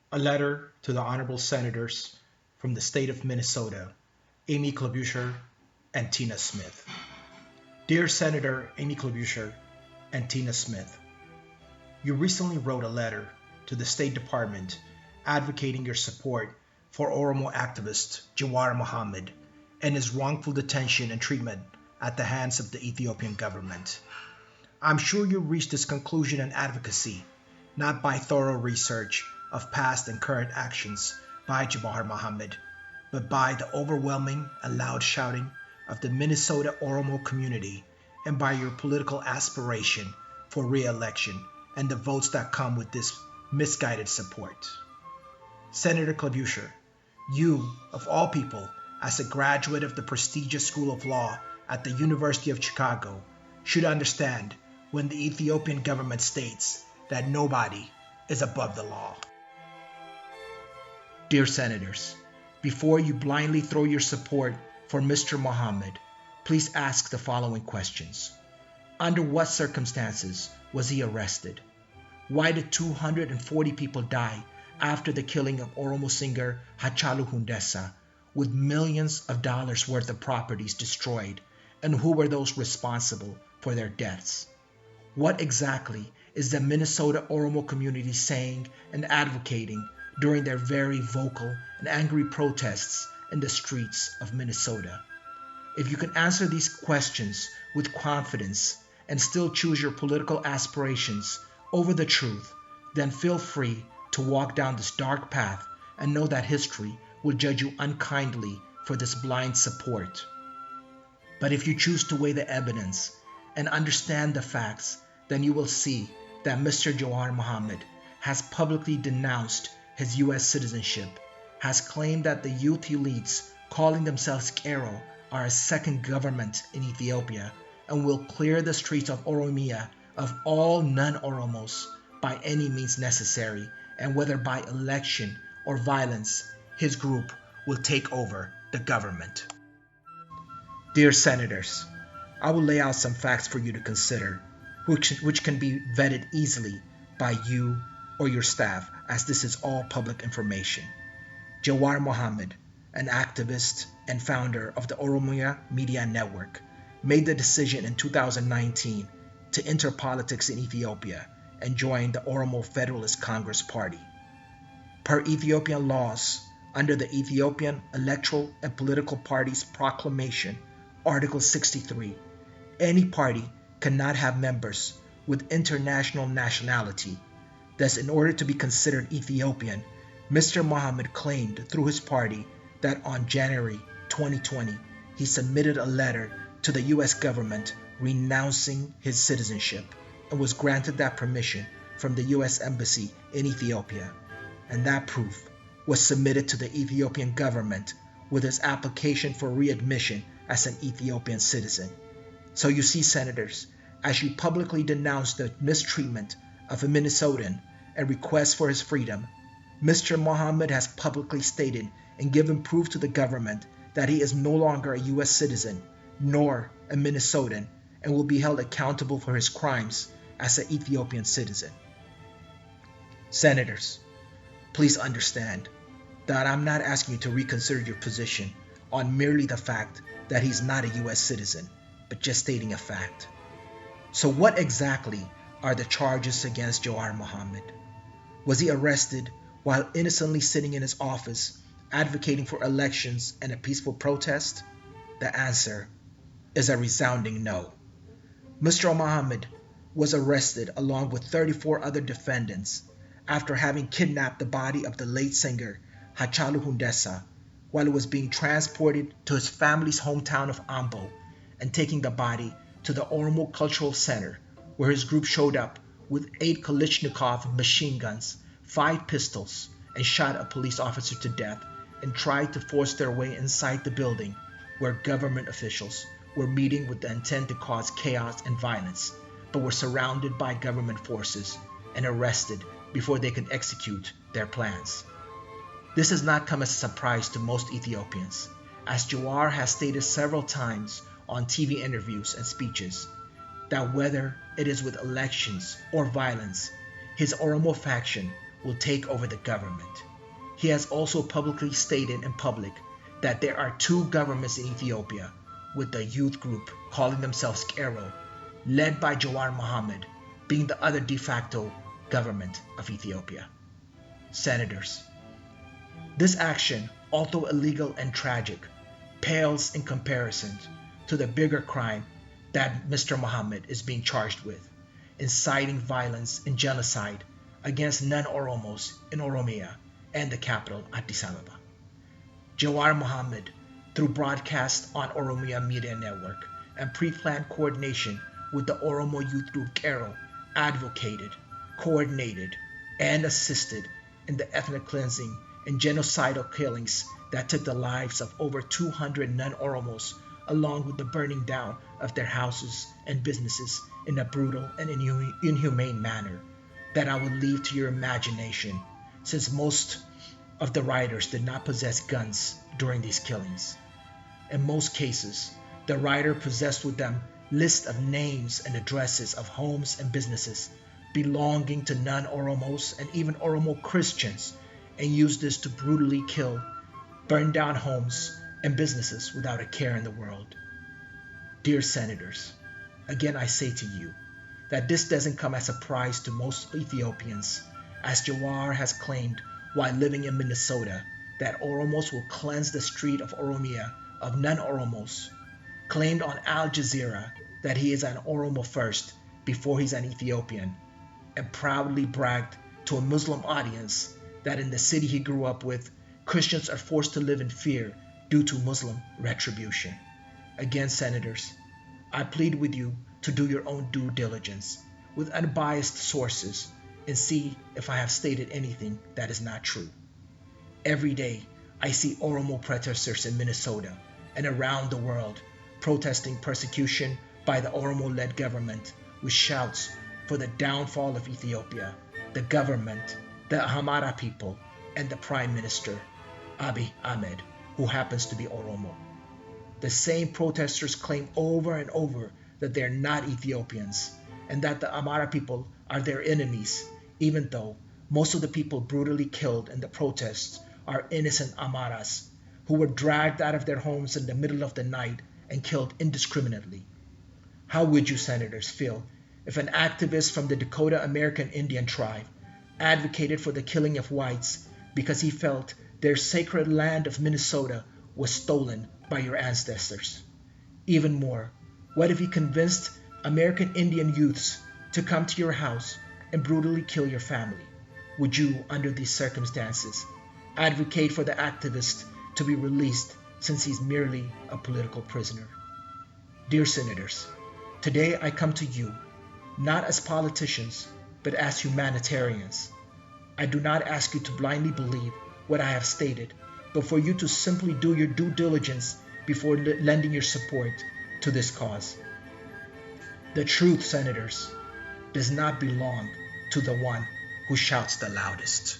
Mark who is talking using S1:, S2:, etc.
S1: A letter to the honorable senators from the state of Minnesota, Amy Klobuchar and Tina Smith. Dear Senator Amy Klobuchar and Tina Smith, you recently wrote a letter to the State Department advocating your support for Oromo activist Jawar Mohamed and his wrongful detention and treatment at the hands of the Ethiopian government. I'm sure you reached this conclusion and advocacy not by thorough research of past and current actions by Jawar Mohamed, but by the overwhelming and loud shouting of the Minnesota Oromo community and by your political aspiration for re-election and the votes that come with this misguided support. Senator Klobuchar, you, of all people, as a graduate of the prestigious School of Law at the University of Chicago, should understand when the Ethiopian government states that nobody is above the law. Dear Senators, before you blindly throw your support for Mr. Mohamed, please ask the following questions. Under what circumstances was he arrested? Why did 240 people die after the killing of Oromo singer Hachalu Hundessa, with millions of dollars worth of properties destroyed, and who were those responsible for their deaths? What exactly is the Minnesota Oromo community saying and advocating during their very vocal and angry protests in the streets of Minnesota? If you can answer these questions with confidence and still choose your political aspirations over the truth, then feel free to walk down this dark path and know that history will judge you unkindly for this blind support. But if you choose to weigh the evidence and understand the facts, then you will see that Mr. Jawar Mohamed has publicly denounced his U.S. citizenship, has claimed that the youth elites calling themselves Kero are a second government in Ethiopia, and will clear the streets of Oromia of all non-Oromos by any means necessary, and whether by election or violence, his group will take over the government. Dear Senators, I will lay out some facts for you to consider, which can be vetted easily by you or your staff, as this is all public information. Jawar Mohamed, an activist and founder of the Oromia Media Network, made the decision in 2019 to enter politics in Ethiopia and join the Oromo Federalist Congress Party. Per Ethiopian laws, under the Ethiopian Electoral and Political Parties Proclamation, Article 63, any party cannot have members with international nationality. Thus, in order to be considered Ethiopian, Mr. Mohamed claimed through his party that on January 2020, he submitted a letter to the US government renouncing his citizenship and was granted that permission from the US Embassy in Ethiopia. And that proof was submitted to the Ethiopian government with his application for readmission as an Ethiopian citizen. So you see, Senators, as you publicly denounce the mistreatment of a Minnesotan and request for his freedom, Mr. Mohamed has publicly stated and given proof to the government that he is no longer a U.S. citizen nor a Minnesotan and will be held accountable for his crimes as an Ethiopian citizen. Senators, please understand that I'm not asking you to reconsider your position on merely the fact that he's not a U.S. citizen, but just stating a fact. So what exactly are the charges against Jawar Mohamed? Was he arrested while innocently sitting in his office advocating for elections and a peaceful protest? The answer is a resounding no. Mr. Mohamed was arrested along with 34 other defendants after having kidnapped the body of the late singer Hachalu Hundessa while it was being transported to his family's hometown of Ambo, and taking the body to the Oromo Cultural Center, where his group showed up with 8 Kalashnikov machine guns, 5 pistols, and shot a police officer to death and tried to force their way inside the building where government officials were meeting with the intent to cause chaos and violence, but were surrounded by government forces and arrested before they could execute their plans. This has not come as a surprise to most Ethiopians, as Jawar has stated several times on TV interviews and speeches that whether it is with elections or violence, his Oromo faction will take over the government. He has also publicly stated in public that there are two governments in Ethiopia, with the youth group calling themselves Kero, led by Jawar Mohamed, being the other de facto government of Ethiopia. Senators, this action, although illegal and tragic, pales in comparison to the bigger crime that Mr. Mohammed is being charged with, inciting violence and genocide against non-Oromos in Oromia and the capital, Addis Ababa. Jawar Mohamed, through broadcast on Oromia Media Network and pre-planned coordination with the Oromo youth group Kero, advocated, coordinated, and assisted in the ethnic cleansing and genocidal killings that took the lives of over 200 non-Oromos, along with the burning down of their houses and businesses in a brutal and inhumane manner that I will leave to your imagination, since most of the rioters did not possess guns during these killings. In most cases, the rioter possessed with them lists of names and addresses of homes and businesses belonging to non-Oromos and even Oromo Christians, and used this to brutally kill, burn down homes and businesses without a care in the world. Dear Senators, again I say to you that this doesn't come as a surprise to most Ethiopians, as Jawar has claimed while living in Minnesota that Oromos will cleanse the street of Oromia of non-Oromos, claimed on Al Jazeera that he is an Oromo first before he's an Ethiopian, and proudly bragged to a Muslim audience that in the city he grew up with, Christians are forced to live in fear due to Muslim retribution. Again, Senators, I plead with you to do your own due diligence with unbiased sources and see if I have stated anything that is not true. Every day, I see Oromo protesters in Minnesota and around the world protesting persecution by the Oromo-led government with shouts for the downfall of Ethiopia, the government, the Amhara people, and the Prime Minister, Abiy Ahmed, who happens to be Oromo. The same protesters claim over and over that they're not Ethiopians and that the Amhara people are their enemies, even though most of the people brutally killed in the protests are innocent Amharas who were dragged out of their homes in the middle of the night and killed indiscriminately. How would you, Senators, feel if an activist from the Dakota American Indian tribe advocated for the killing of whites because he felt their sacred land of Minnesota was stolen by your ancestors? Even more, what if he convinced American Indian youths to come to your house and brutally kill your family? Would you, under these circumstances, advocate for the activist to be released since he's merely a political prisoner? Dear Senators, today I come to you not as politicians, but as humanitarians. I do not ask you to blindly believe what I have stated, but for you to simply do your due diligence before lending your support to this cause. The truth, Senators, does not belong to the one who shouts the loudest.